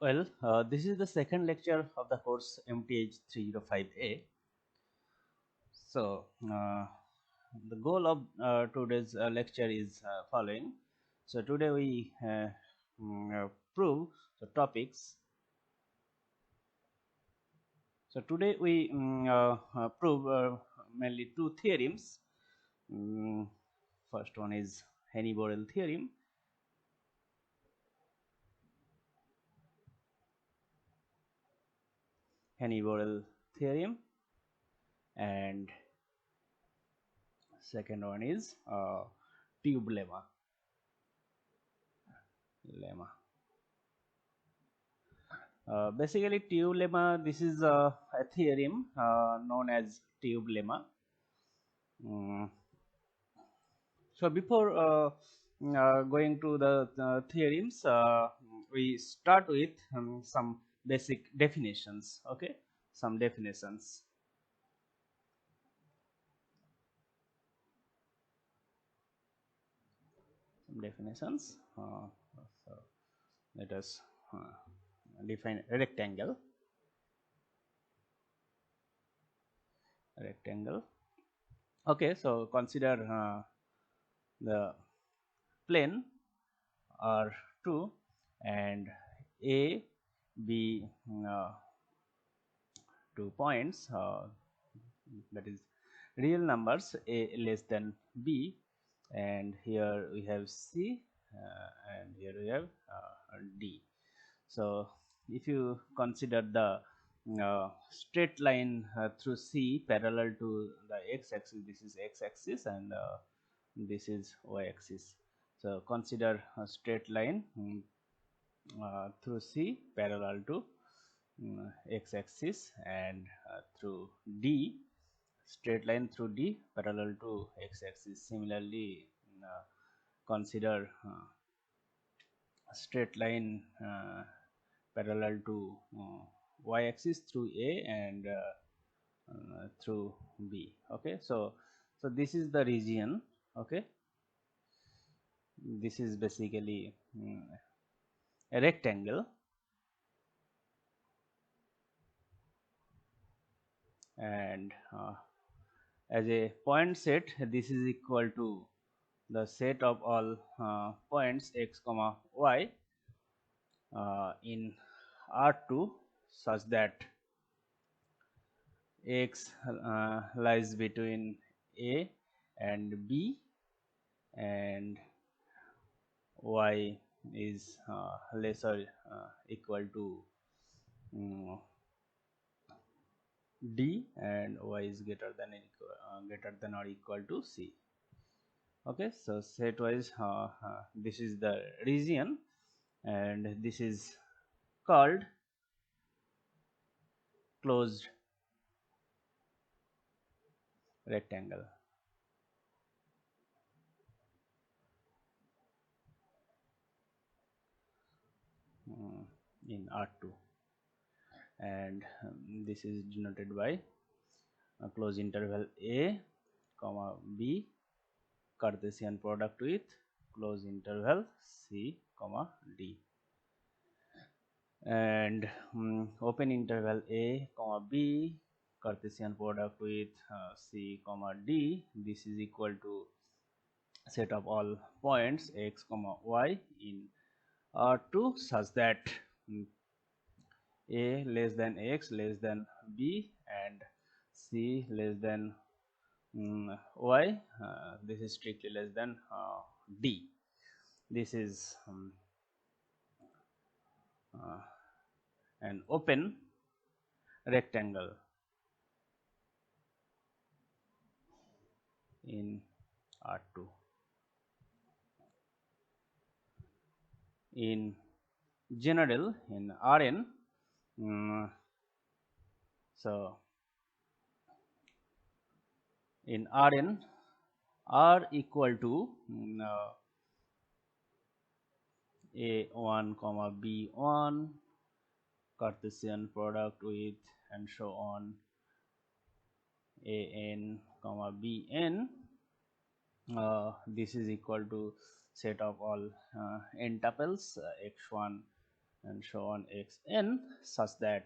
This is the second lecture of the course MTH305A. So, the goal of today's lecture is following. So, today we prove the topics. So, today we prove mainly two theorems. Mm, First one is Henry-Borel theorem. Henry-Borel theorem, and second one is tube lemma. Basically, tube lemma, this is a theorem known as tube lemma. Mm. So, before going to the theorems, we start with some basic definitions. Okay, some definitions. Some definitions. So, let us define a rectangle. Rectangle. Okay, so consider the plane R2 and A, B, 2 points, that is real numbers A less than B, and here we have C and here we have D. So, if you consider the straight line through C parallel to the x-axis, this is x-axis and this is y-axis. So, consider a straight line through C parallel to x-axis, and through D, straight line through D parallel to x-axis. Similarly, consider a straight line parallel to y-axis through A and through B. Okay, so this is the region. Okay, this is basically a rectangle, and as a point set, this is equal to the set of all points x comma y in R2 such that x lies between A and B and y is lesser equal to D and y is greater than or equal to C. Okay, so set wise this is the region and this is called closed rectangle. In R2, and this is denoted by a close interval A comma B Cartesian product with close interval C comma D, and open interval A comma B Cartesian product with C comma D. This is equal to set of all points x comma y in R2 such that A less than x less than B and C less than y. This is strictly less than D. This is an open rectangle in R2. In general, in Rn, so in Rn, R equal to A1 comma B1 Cartesian product with and so on An comma Bn. This is equal to set of all n tuples x1 and so on xn such that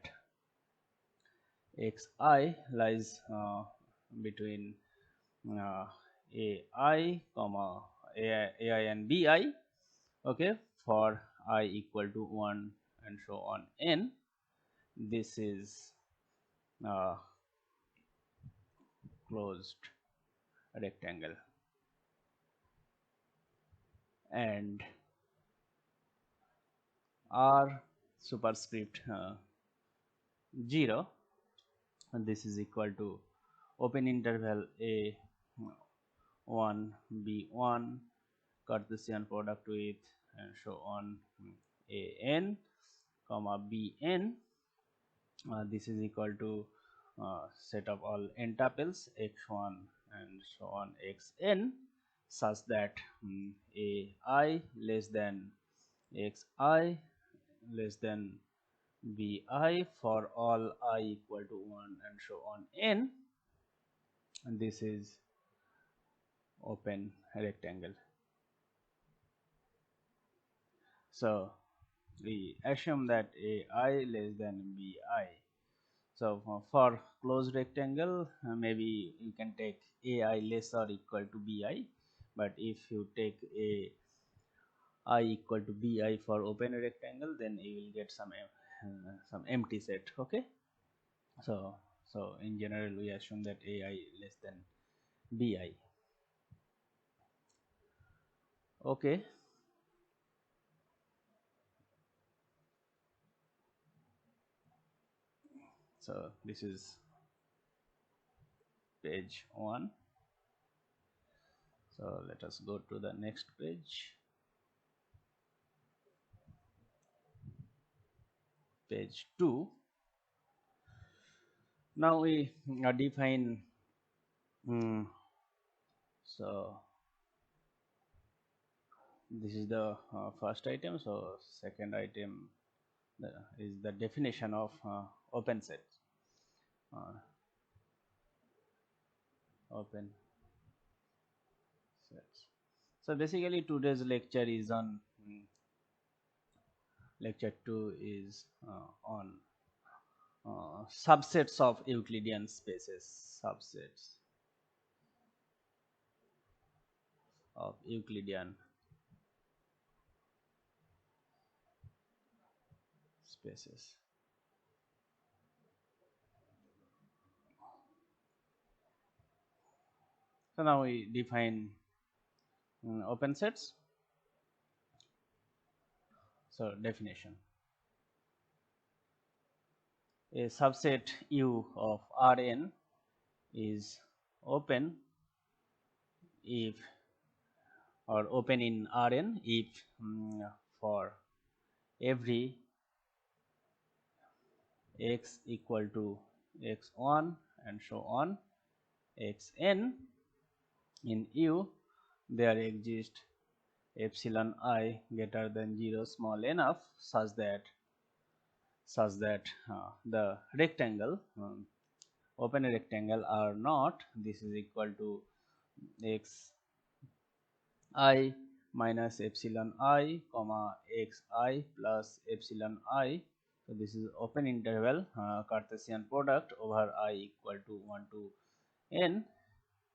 xi lies between uh, ai comma ai and bi, okay, for I equal to 1 and so on n. This is closed rectangle, and r superscript 0, and this is equal to open interval a 1 b1 Cartesian product with and so on a n comma bn. This is equal to set of all n tuples x1 and so on xn such that a I less than xi less than bi for all I equal to 1 and so on n, and this is open rectangle. So we assume that ai less than bi. So for closed rectangle, maybe you can take ai less or equal to bi, but if you take a I equal to bi for open rectangle, then you will get some empty set. Okay, so in general we assume that ai less than bi. Okay, so this is page 1. So let us go to the next page, page 2. Now we define so this is the first item. So second item is the definition of open set. Open sets. So basically today's lecture is on lecture 2 is on subsets of Euclidean spaces, subsets of Euclidean spaces. So now we define open sets. So definition: a subset U of Rn is open if or open in Rn if for every x equal to x1 and so on xn in U there exists epsilon I greater than 0 small enough such that the rectangle open rectangle R naught, this is equal to x I minus epsilon I comma x I plus epsilon I. So this is open interval Cartesian product over I equal to 1 to n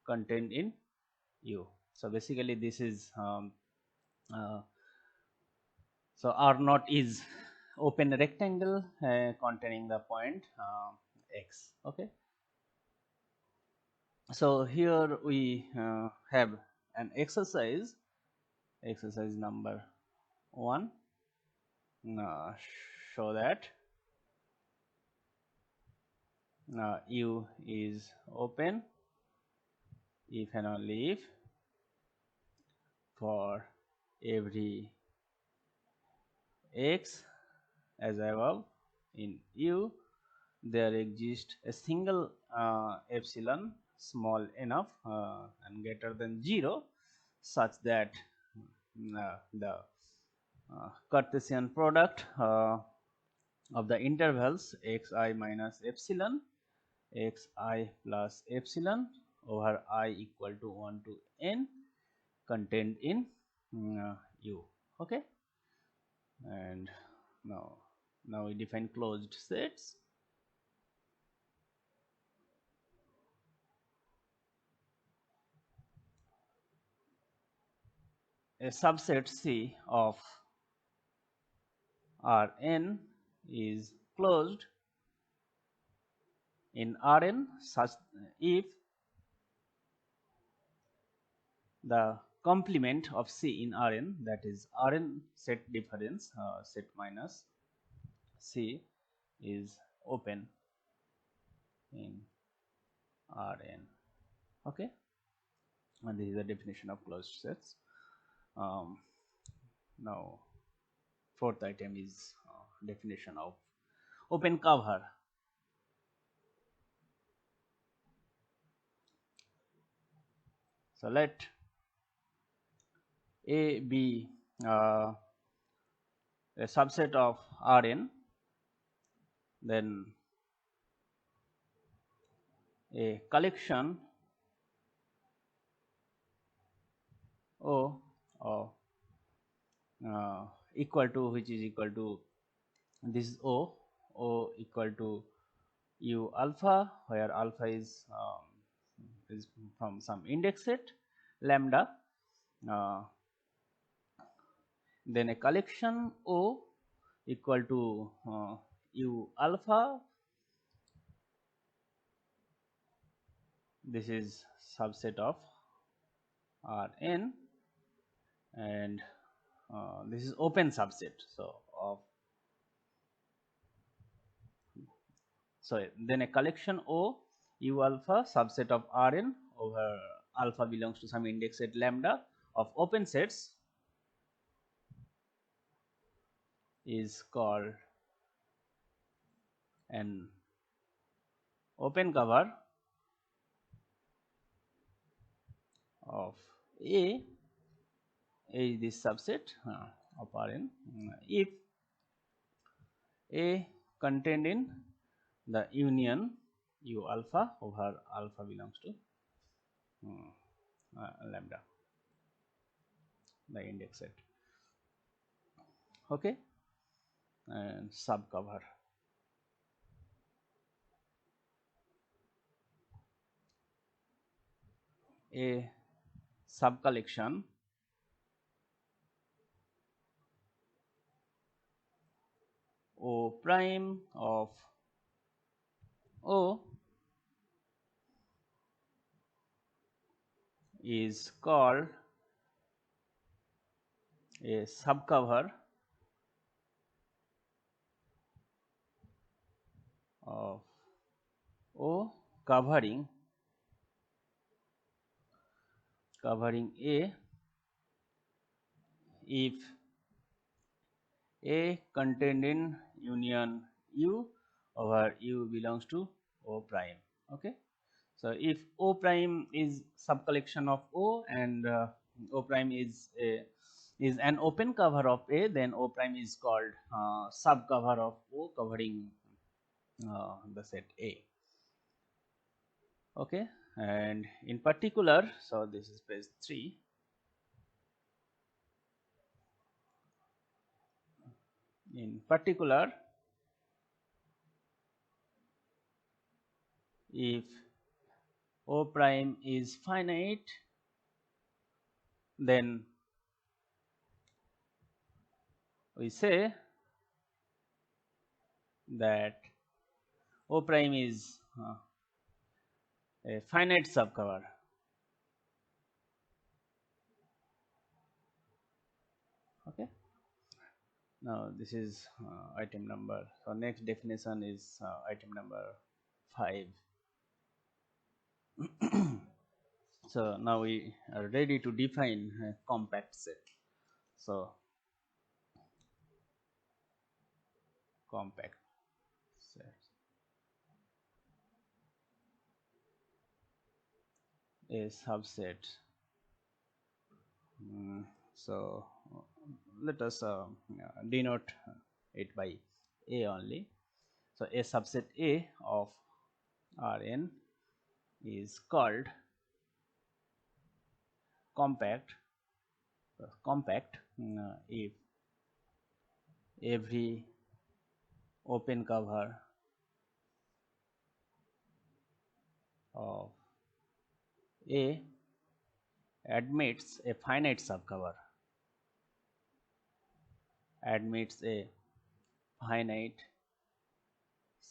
contained in U. So basically this is uh, so R naught is open rectangle containing the point x. Okay, so here we have an exercise number 1. Show that U is open if and only if for every x as above in U there exists a single epsilon small enough and greater than 0 such that the Cartesian product of the intervals xi minus epsilon xi plus epsilon over I equal to 1 to n contained in U. Okay, and Now we define closed sets. A subset C of Rn is closed in Rn such if the complement of C in Rn, that is Rn set difference set minus C, is open in Rn. Okay, and this is the definition of closed sets. Now fourth item is definition of open cover. So let A be a subset of Rn, then a collection O of equal to, which is equal to, this is O equal to U alpha, where alpha is from some index set lambda, then a collection O equal to U alpha, this is subset of Rn, and this is open subset. So then a collection O U alpha subset of Rn over alpha belongs to some index set lambda of open sets is called an open cover of A is this subset of Rn if A contained in the union U alpha over alpha belongs to lambda, the index set. Okay, and subcover. A subcollection O prime of O is called a subcover of O covering A if A contained in union U over U belongs to O prime. Okay, so if O prime is subcollection of O and O prime is an open cover of A, then O prime is called subcover of O covering the set A. Okay, and in particular, so this is page 3. In particular, if O prime is finite, then we say that O prime is a finite subcover. Okay. Now this is item number. So next definition is item number 5. So now we are ready to define a compact set. So compact set, a subset. So let us denote it by A only. So a subset A of Rn is called compact. If every open cover of A admits a finite subcover, admits a finite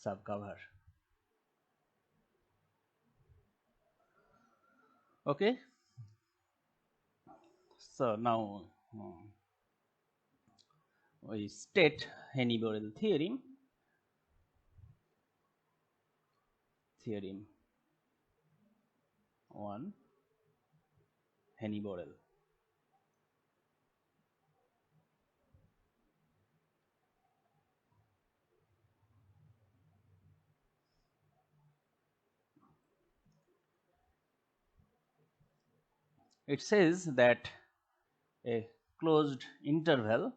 subcover. Okay, so now we state Henny-Borel theorem. Theorem 1, Henny-Borel. It says that a closed interval,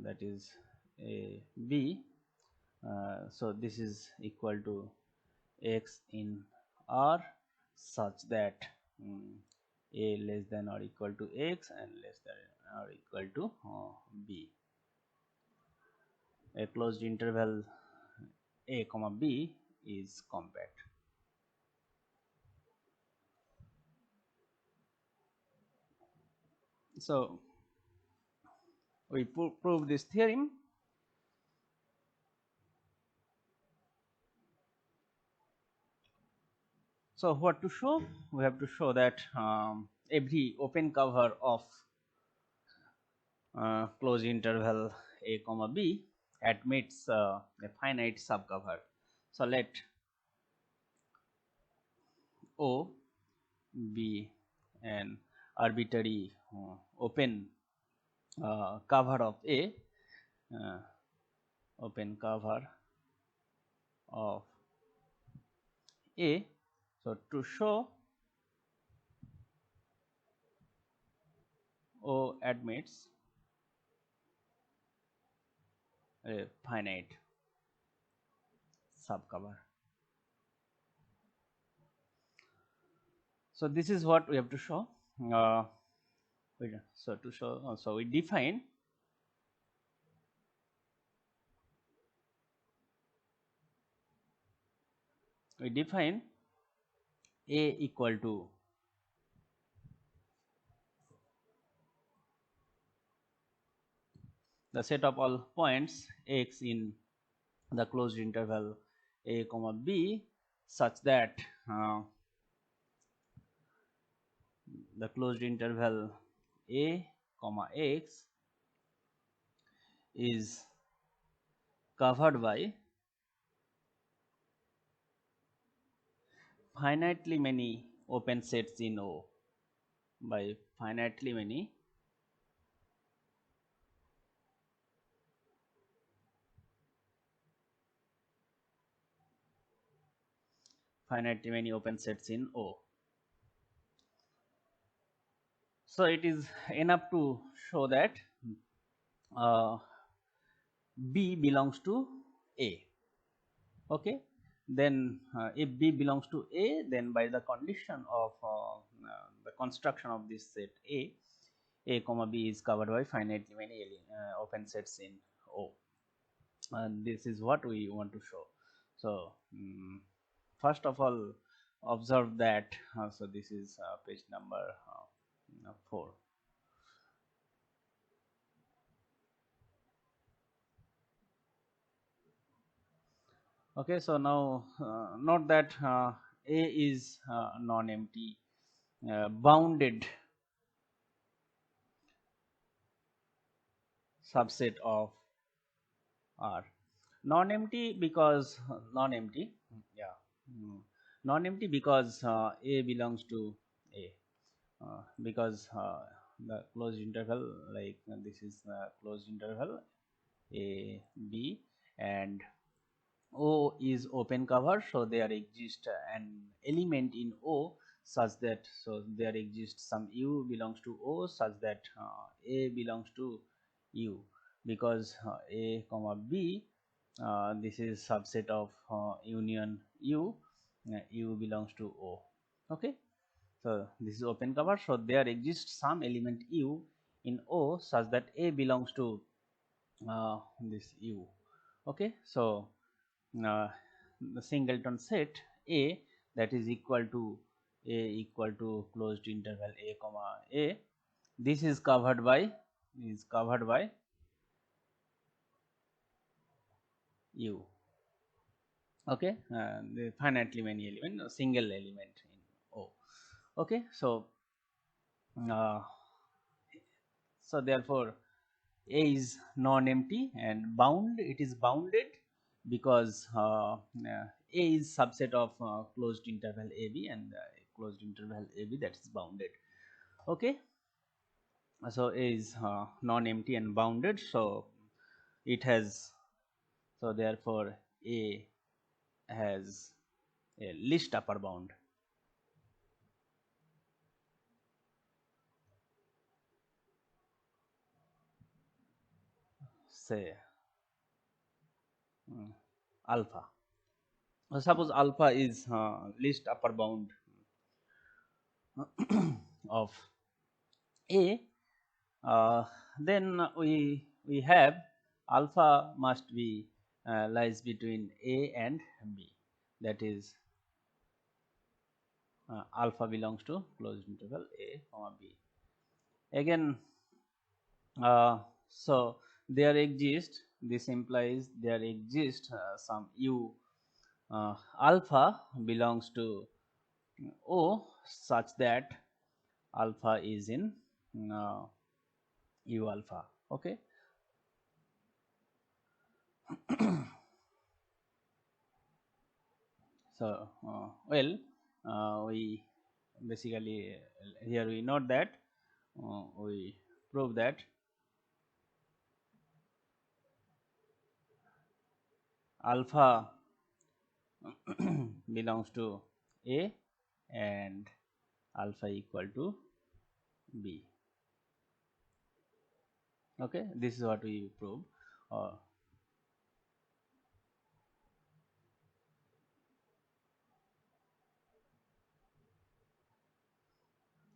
that is a B, so this is equal to x in R such that A less than or equal to x and less than or equal to B. A closed interval A comma B is compact. So we prove this theorem. So what to show? We have to show that every open cover of closed interval A comma B admits a finite subcover. So let O be an arbitrary open cover of A, uh, open cover of A. So to show O admits a finite subcover. So this is what we have to show. So to show, so we define A equal to the set of all points x in the closed interval A comma B such that the closed interval A comma x is covered by finitely many open sets in O, by finitely many open sets in O. So it is enough to show that uh, B belongs to A. Okay, then if B belongs to A, then by the condition of the construction of this set A comma B is covered by finitely many open sets in O, and this is what we want to show. So first of all, observe that so this is page number 4. Okay, so now note that A is non-empty bounded subset of R. Non-empty because yeah, non-empty because A belongs to A, because the closed interval, like this is the closed interval A B, and O is open cover, so there exists an element in O such that, so there exists some U belongs to O such that A belongs to U, because A comma B, this is subset of union U, U belongs to O. Okay, So this is open cover. So there exists some element u in O such that A belongs to this u. Okay, so the singleton set A, that is equal to A equal to closed interval A comma A, this is covered by u. Okay, the finitely many element, a single element in O. Okay, so uh, so therefore A is non-empty and bound. It is bounded because A is subset of closed interval AB, and closed interval AB, that is bounded. Okay, so A is non-empty and bounded, so it has, so therefore A has a least upper bound. Say alpha. So suppose alpha is least upper bound of A, then we have alpha must be lies between A and B, that is alpha belongs to closed interval A comma B. Again, so there exists, this implies there exists some u alpha belongs to O such that alpha is in uh, u alpha. Okay. So well, we basically here we note that we prove that alpha belongs to A and alpha equal to B. Okay, this is what we prove. Uh,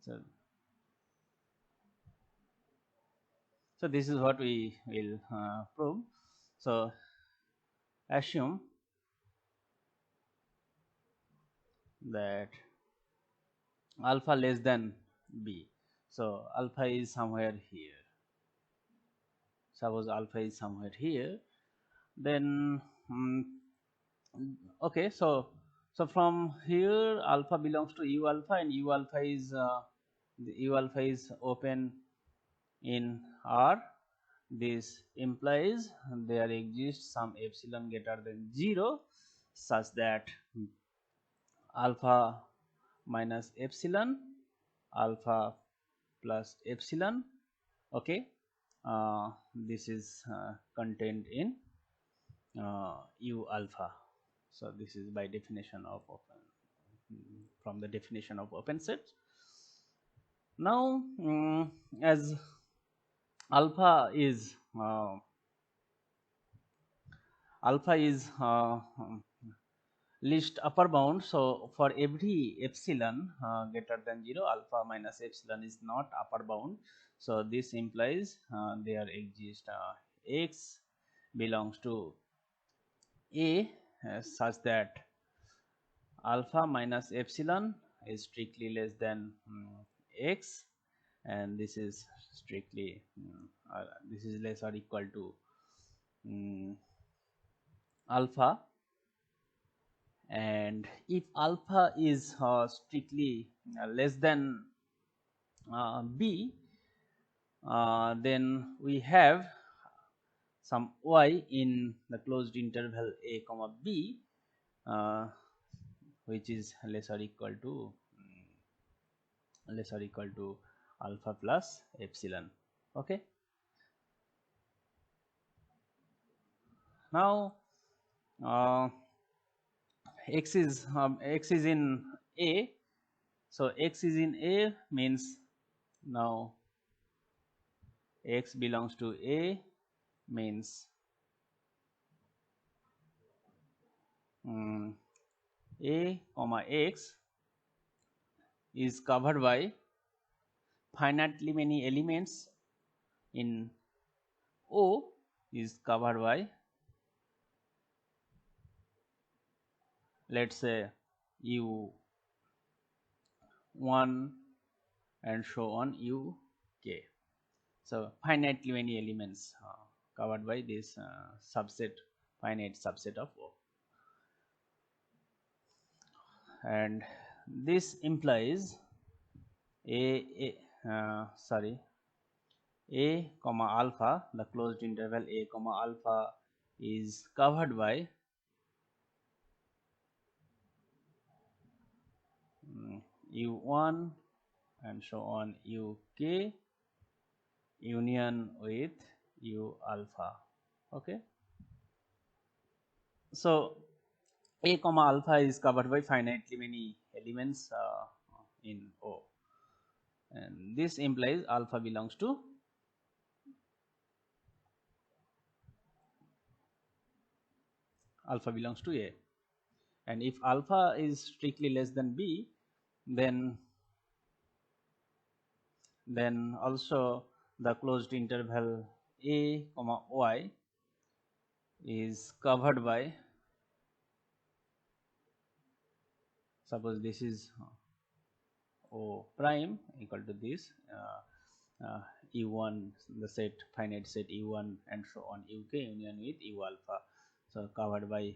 so, so this is what we will prove. So assume that alpha less than B. So alpha is somewhere here. Suppose alpha is somewhere here, then okay, so from here alpha belongs to u alpha, and u alpha is the u alpha is open in R. This implies there exists some epsilon greater than 0 such that alpha minus epsilon, alpha plus epsilon. Okay, this is contained in u alpha. So this is by definition of open, from the definition of open sets. Now as alpha is least upper bound, so for every epsilon greater than 0, alpha minus epsilon is not upper bound. So this implies there exists x belongs to A such that alpha minus epsilon is strictly less than x, and this is strictly this is less or equal to alpha. And if alpha is strictly less than B, then we have some y in the closed interval A comma B, which is less or equal to alpha plus epsilon. Okay. Now x is in A, so x is in A means now x belongs to A means A comma x is covered by finitely many elements in O is covered by, let us say, U 1 and so on U k. So, finitely many elements covered by this subset, finite subset of O, and this implies sorry, a comma alpha, the closed interval a comma alpha is covered by U1 and so on UK union with U alpha. Okay. So, a comma alpha is covered by finitely many elements in O, and this implies alpha belongs to A, and if alpha is strictly less than B, then also the closed interval a comma y is covered by, suppose this is O prime equal to this U1, the set finite set U1 and so on UK union with U alpha. So, covered by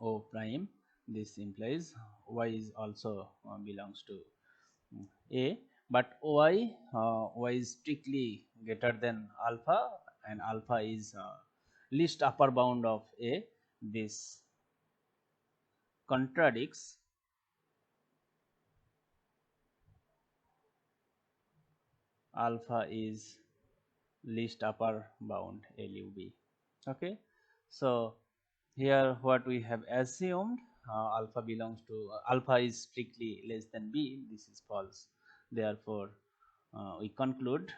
O prime, this implies y is also belongs to A, but y is strictly greater than alpha, and alpha is least upper bound of A. This contradicts alpha is least upper bound LUB. Okay. So, here what we have assumed, alpha belongs to alpha is strictly less than B, this is false. Therefore, we conclude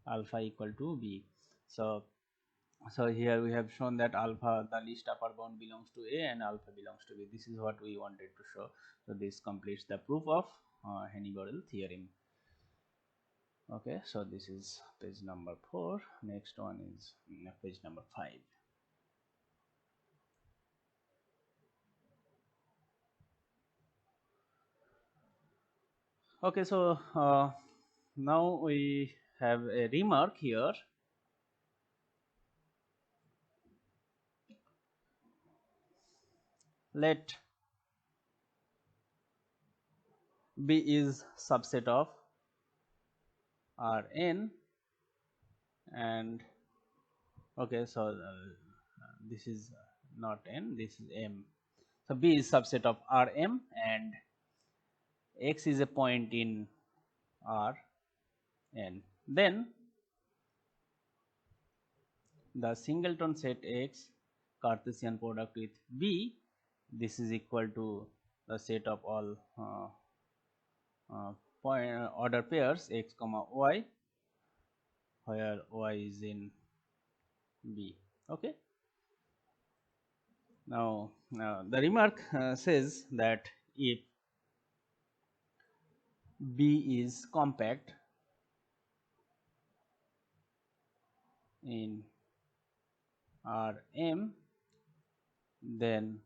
alpha equal to B. So, here we have shown that alpha, the least upper bound belongs to A and alpha belongs to B. This is what we wanted to show. So, this completes the proof of Henny-Borel theorem. Okay, so this is page number 4. Next one is page number 5. Okay, so now we have a remark here. Let B is subset of Rn, and okay, so this is not n, this is m. So, B is subset of Rm and X is a point in Rn. Then the singleton set X Cartesian product with B, this is equal to the set of all point order pairs X comma Y, where Y is in B. Okay. Now the remark says that if B is compact in Rm, then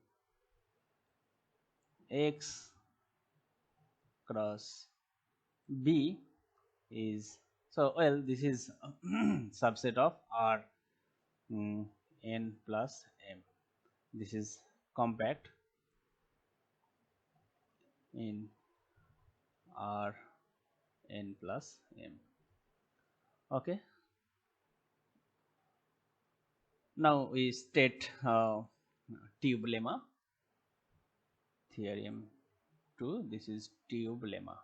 X cross B is, so well, this is subset of R n plus m. This is compact in R n plus m. Okay. Now we state tube lemma theorem 2. This is tube lemma.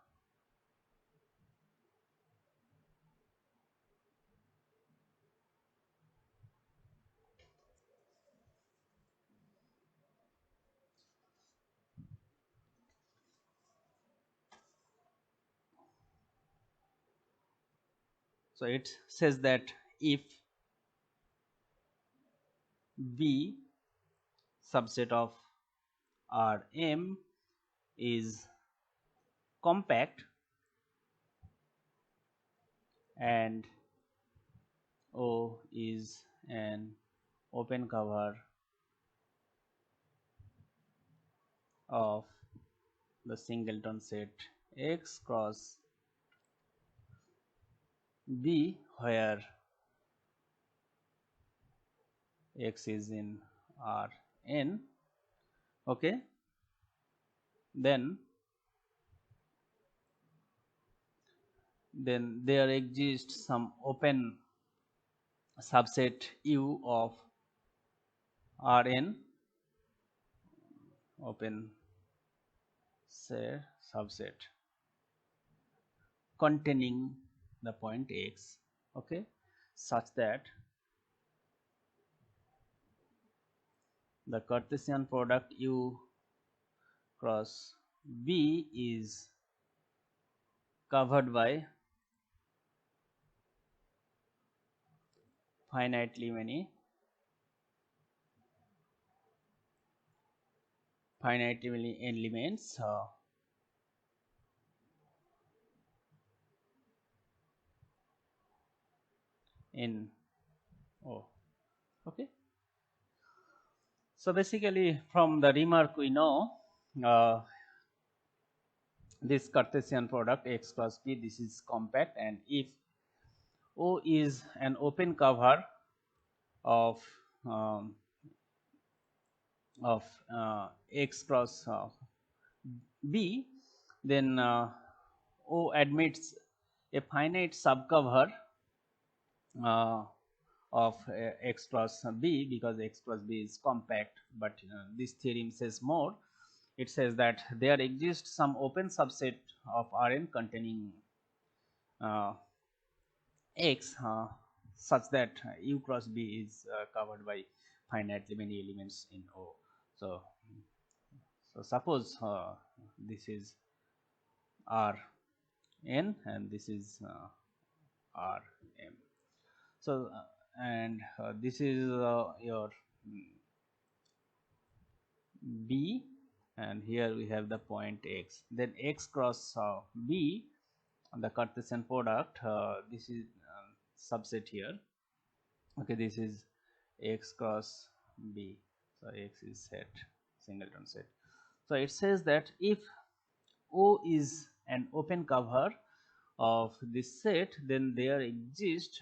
So, it says that if B subset of Rm is compact and O is an open cover of the singleton set X cross B, where X is in Rn. Okay, then there exists some open subset U of Rn, open say subset containing the point X, okay, such that the Cartesian product U cross B is covered by finitely many elements in O. Okay. So basically, from the remark we know this Cartesian product X cross B, this is compact, and if O is an open cover of um, of X cross B, then O admits a finite subcover uh, of X cross B, because X cross B is compact. But this theorem says more. It says that there exists some open subset of Rn containing X such that U cross B is covered by finitely many elements in O. So, suppose this is Rn and this is Rm. So, and this is your B, and here we have the point X. Then X cross B, the Cartesian product, this is subset here. Okay, this is X cross B. So X is set, singleton set. So it says that if O is an open cover of this set, then there exists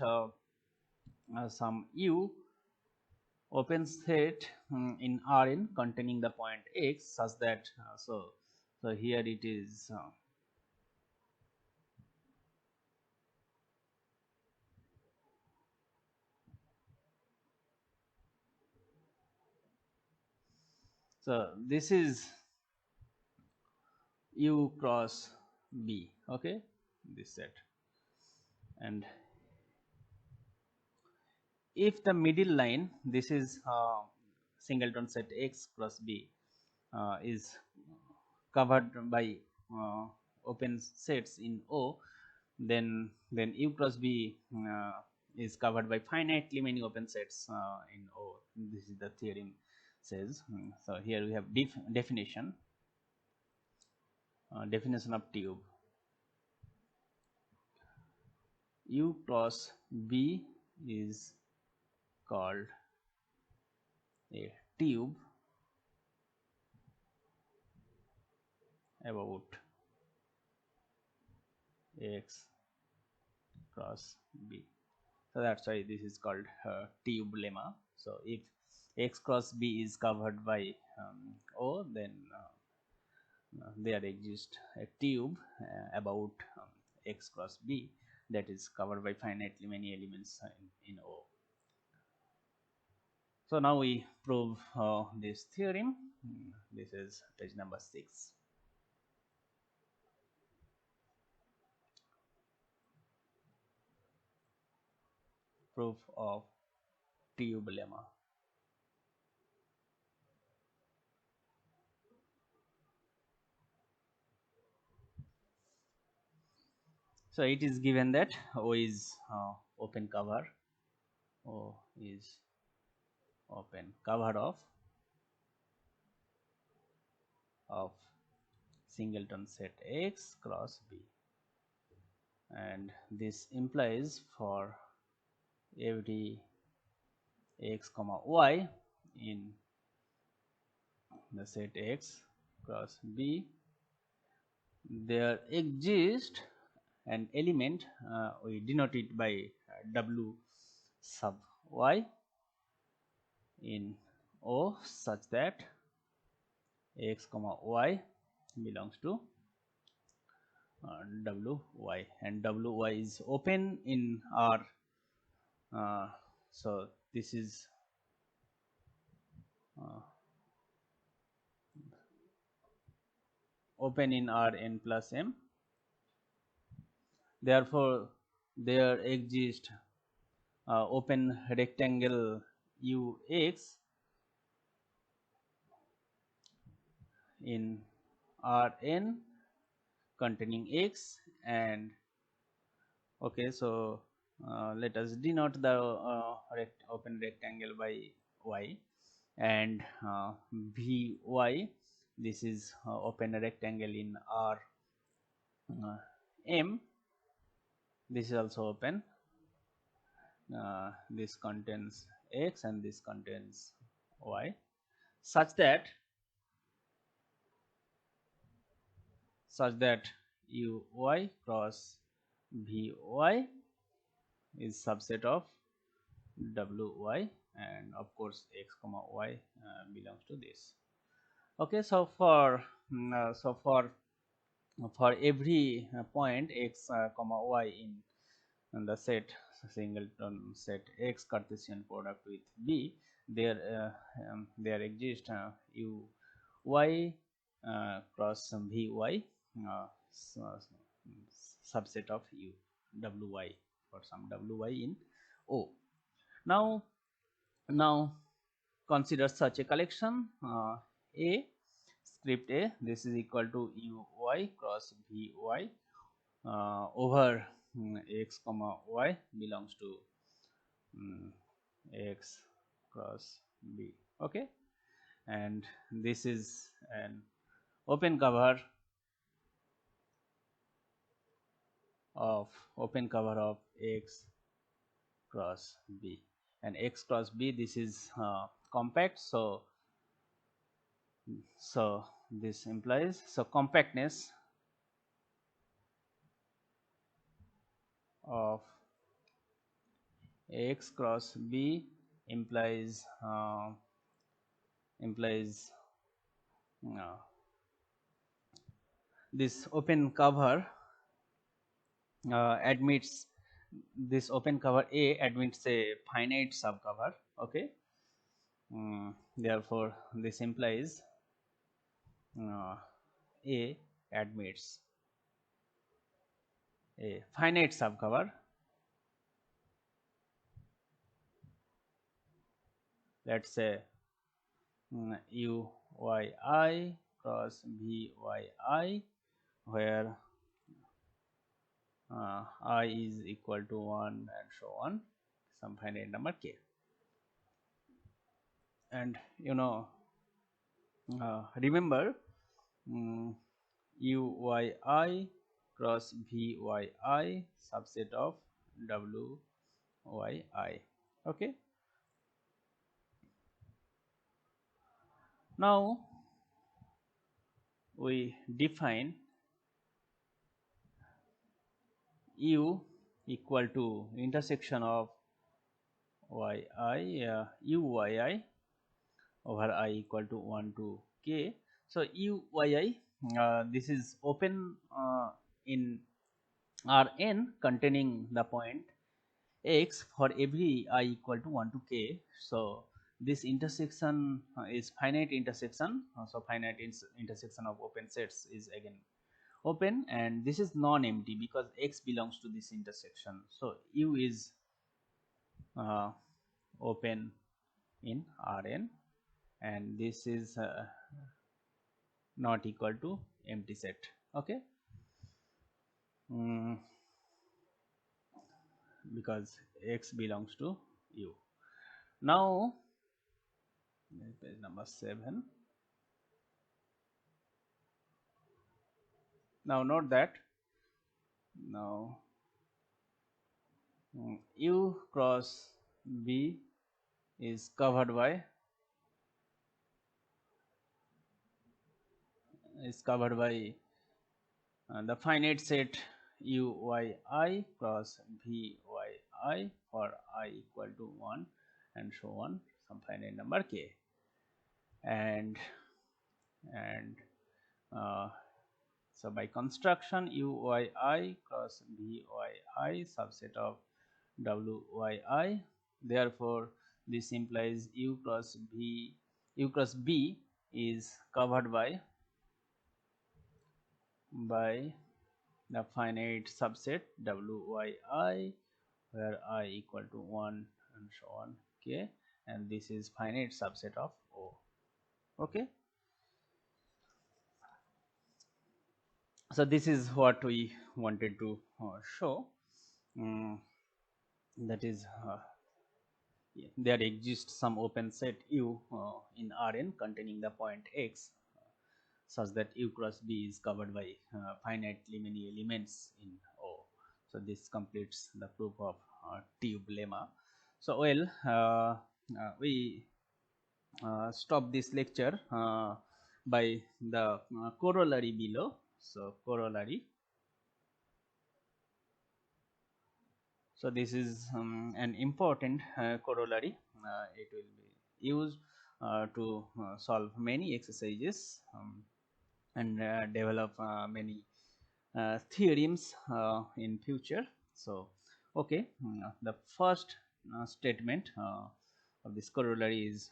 some U open set in Rn containing the point X, such that so here it is so this is U cross B, okay, this set. And if the middle line, this is singleton set X cross B, is covered by open sets in O, then U cross B is covered by finitely many open sets in O. This is the theorem says. So here we have definition of tube. U cross B is called a tube about X cross B. So that's why this is called tube lemma. So if X cross B is covered by O, then there exists a tube about X cross B that is covered by finitely many elements in O. So now we prove this theorem. This is page number 6. Proof of tube lemma. So it is given that O is open cover. O is open cover of of singleton set X cross B, and this implies for every X comma Y in the set X cross B, there exists an element, we denote it by W sub Y in O such that X comma Y belongs to WY, and WY is open in R. So this is open in Rn plus M. Therefore, there exists open rectangle UX in Rn containing X, and okay, so let us denote the open rectangle by Y, and Vy, this is open rectangle in R M, this is also open, this contains X and this contains Y, such that Uy cross Vy is subset of Wy, and of course X comma Y belongs to this. Okay, so for every point X comma Y in the set singleton set X Cartesian product with B, there exists Uy cross Vy subset of Wy for some Wy in O. Now consider such a collection A script A, this is equal to Uy cross Vy over X comma Y belongs to X cross B. Okay, and this is an open cover of X cross B, and X cross B, this is compact, so this implies, so compactness of X cross B implies this open cover admits, this open cover A admits a finite subcover. Okay, therefore this implies A admits a finite subcover, let's say Uyi cross Vyi, where I is equal to 1 and so on, some finite number k. And you know, remember Uyi cross Vyi subset of Wyi. Okay, now we define U equal to intersection of Uyi over I equal to 1 to k. So Uyi, this is open in Rn containing the point X for every I equal to 1 to k. So this intersection is finite intersection, so finite intersection of open sets is again open, and this is non-empty because X belongs to this intersection. So U is open in Rn, and this is not equal to empty set. Okay, because X belongs to U. Now page number 7. Now note that now U cross B is covered by the finite set UYI cross VYI for I equal to 1 and so on, some finite number k, and uh, so by construction UYI cross VYI subset of WYI, therefore this implies U cross B is covered by the finite subset WYI where I equal to 1 and so on k, and this is finite subset of O. Okay, so this is what we wanted to show. That is there exists some open set U in Rn containing the point x such that U cross B is covered by finitely many elements in O. So this completes the proof of tube lemma. So well, we stop this lecture by the corollary below. So corollary. So this is an important corollary. It will be used to solve many exercises and develop many theorems in future. So okay, the first statement of this corollary is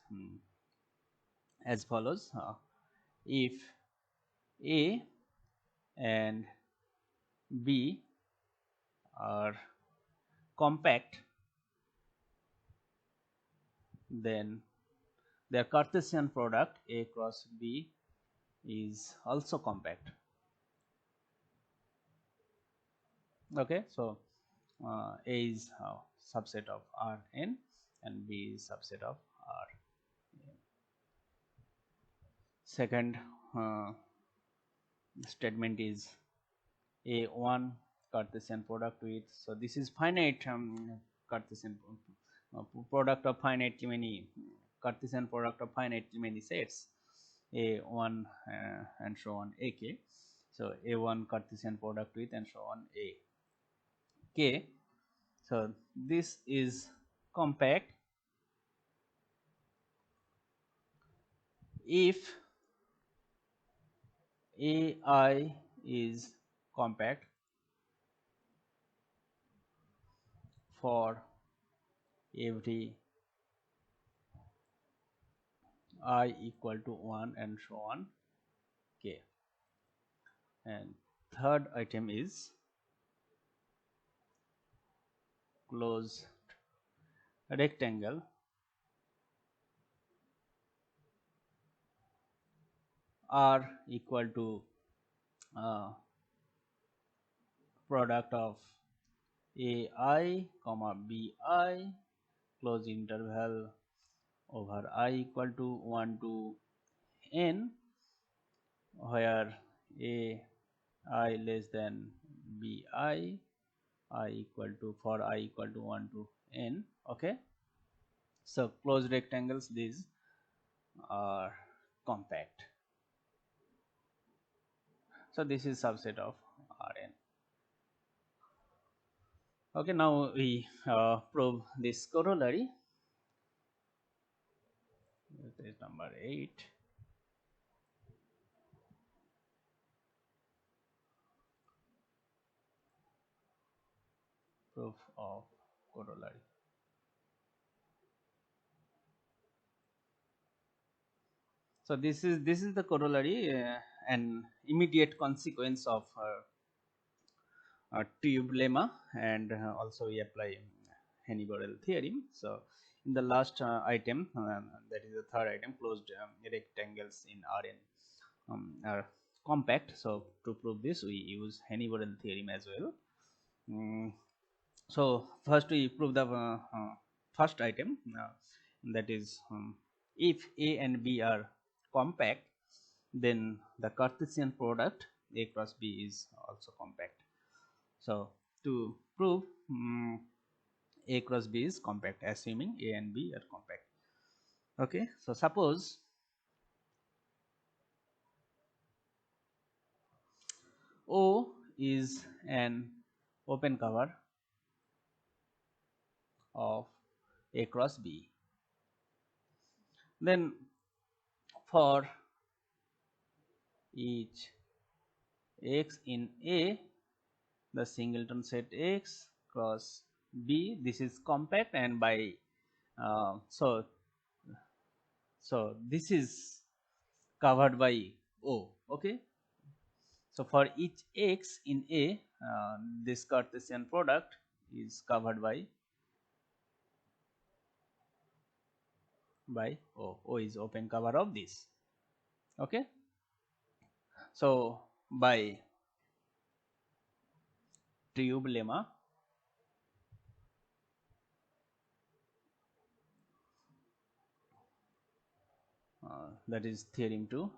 as follows: if A and B are compact, then their Cartesian product A cross B is also compact. Okay, so A is subset of Rn and B is subset of R. Second statement is A1 Cartesian product with, so this is finite Cartesian product of finitely many Cartesian product of finitely many sets A1 and so on AK. So A1 Cartesian product with and so on A K. So this is compact if AI is compact for every I equal to 1 and so on k. And third item is closed rectangle R equal to product of AI comma BI close interval over I equal to 1 to n, where AI less than BI, I equal to for I equal to 1 to n. Okay, so closed rectangles, these are compact. So this is subset of Rn. Okay, now we prove this corollary. This is number 8. Proof of corollary. So this is the corollary, an immediate consequence of tube lemma, and also we apply Henny-Borel theorem. So in the last item, that is the third item, closed rectangles in Rn are compact. So to prove this, we use Henny-Borel theorem as well. So first we prove the first item, that is if A and B are compact, then the Cartesian product A cross B is also compact. So to prove A cross B is compact, assuming A and B are compact. Okay, so suppose O is an open cover of A cross B, then for each x in A, the singleton set X cross B, this is compact, and by so this is covered by O. Okay, so for each x in A, this Cartesian product is covered by O. O is open cover of this. Okay, so by tube lemma, that is theorem 2,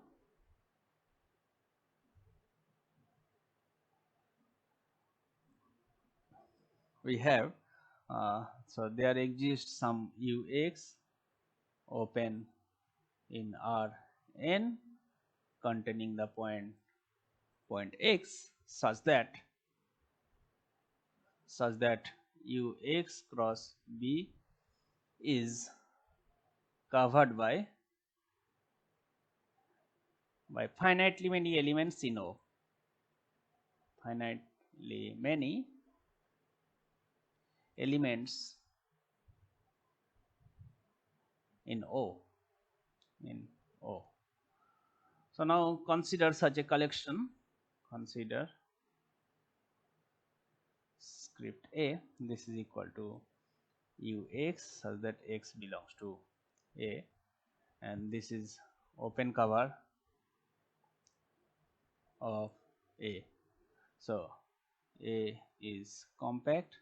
we have so there exists some ux open in Rn containing the point x such that ux cross b is covered by finitely many elements in O. Finitely many elements in O. So now consider such a collection. Consider script A. This is equal to ux such that x belongs to A, and this is open cover of A. So A is compact,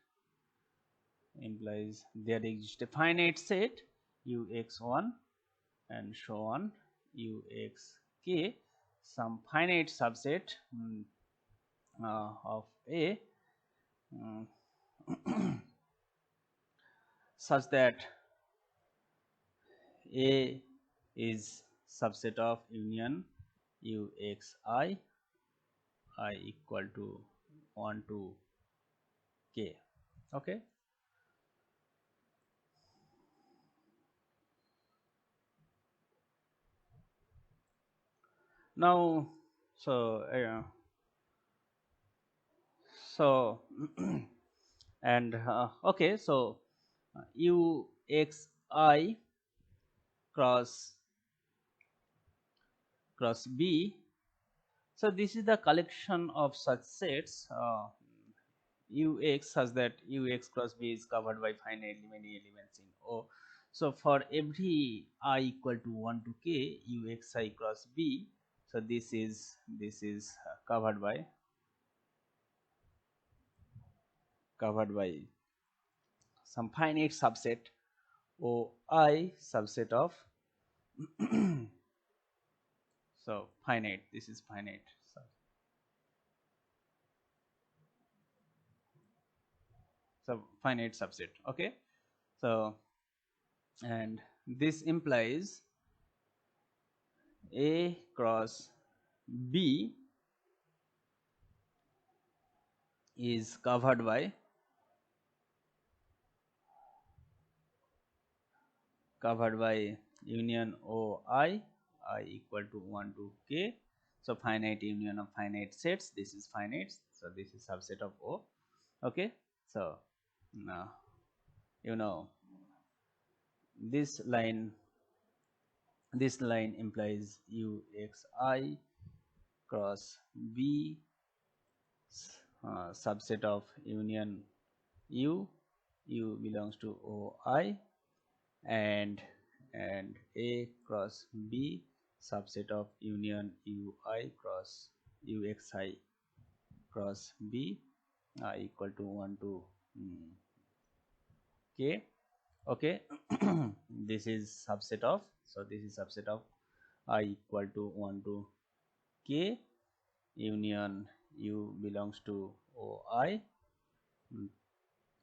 implies there exists a finite set ux1 and so on uxk, some finite subset of A such that A is subset of union uxi I equal to 1 to k. Okay, now so and okay, so uxi cross b, so this is the collection of such sets ux such that ux cross b is covered by finitely many elements in O. So for every I equal to 1 to k uxi cross b, so this is covered by some finite subset OI subset of so finite, this is finite, so finite subset. Okay, so and this implies A cross B is covered by union OI I equal to 1 to k. So finite union of finite sets, this is finite, so this is subset of O. Okay, so now this line implies uxi cross b subset of union u belongs to OI and A cross B subset of union ui cross uxi cross b equal to 1 to k. Okay, this is subset of I equal to 1 to k union U belongs to OI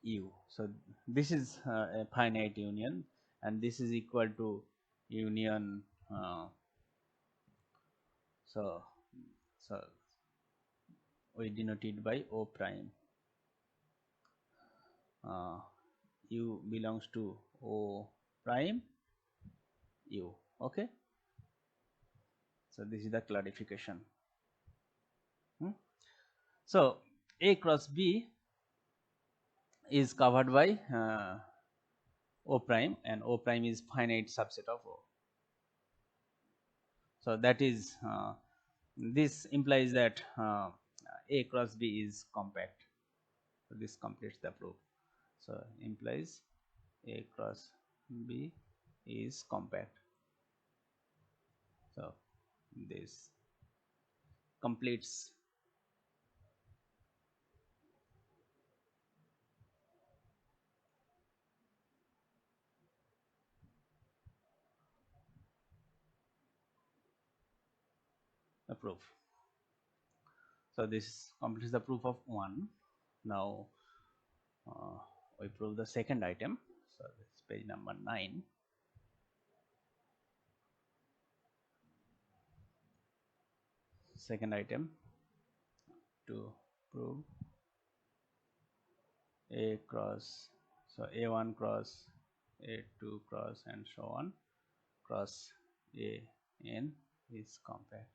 U. So this is a finite union, and this is equal to union. So so we denote it by O prime. U belongs to O prime U. Okay. So this is the clarification. So A cross B is covered by O prime, and O prime is finite subset of O. So that is this implies that A cross B is compact. So this completes the proof. So implies A cross B is compact. So this completes the proof. So this completes the proof of 1. Now we prove the second item. So this is page number 9. Second item, to prove A cross, so A1 cross A2 cross and so on cross AN is compact,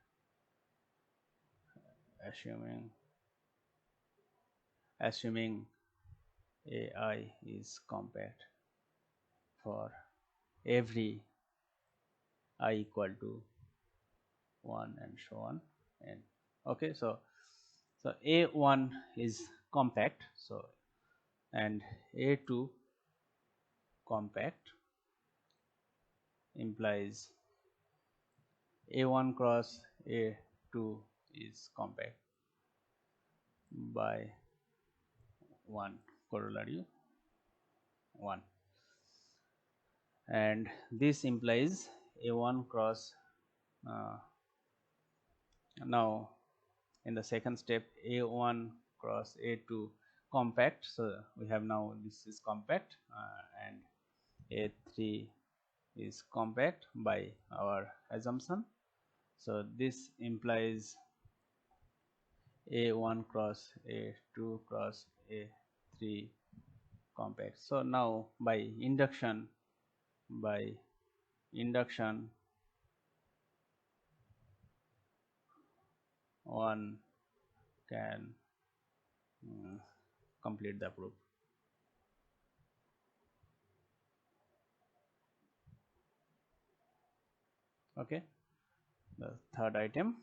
assuming AI is compact for every I equal to 1 and so on. And okay, so A1 is compact, so and A2 compact implies A1 cross A2 is compact by 1, corollary 1, and this implies A1 cross now in the second step A1 cross A2 compact. So we have now this is compact and A3 is compact by our assumption. So this implies A1 cross A2 cross A3 compact. So now by induction one can complete the proof. Okay, the third item.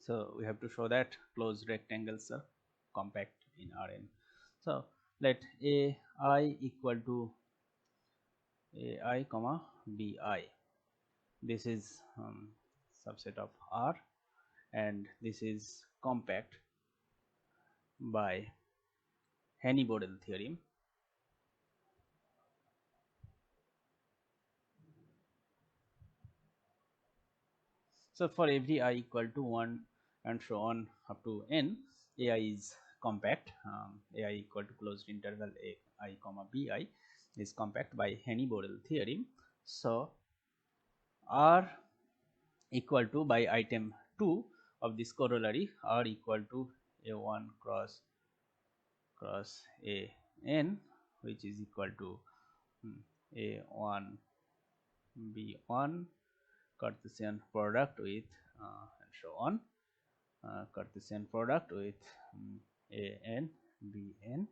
So we have to show that closed rectangles are compact in Rn. So let AI equal to AI comma BI. This is subset of R, and this is compact by Henny-Bodel theorem. So for every I equal to 1 and so on up to n, AI is compact. AI equal to closed interval AI comma BI is compact by Henny-Bodel theorem. So R equal to, by item 2 of this corollary, R equal to A1 cross AN, which is equal to A1 B1 Cartesian product with and so on, Cartesian product with AN BN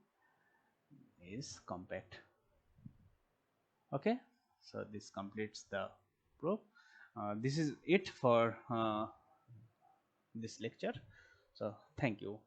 is compact. Okay, so this completes the proof. This is it for this lecture. So thank you.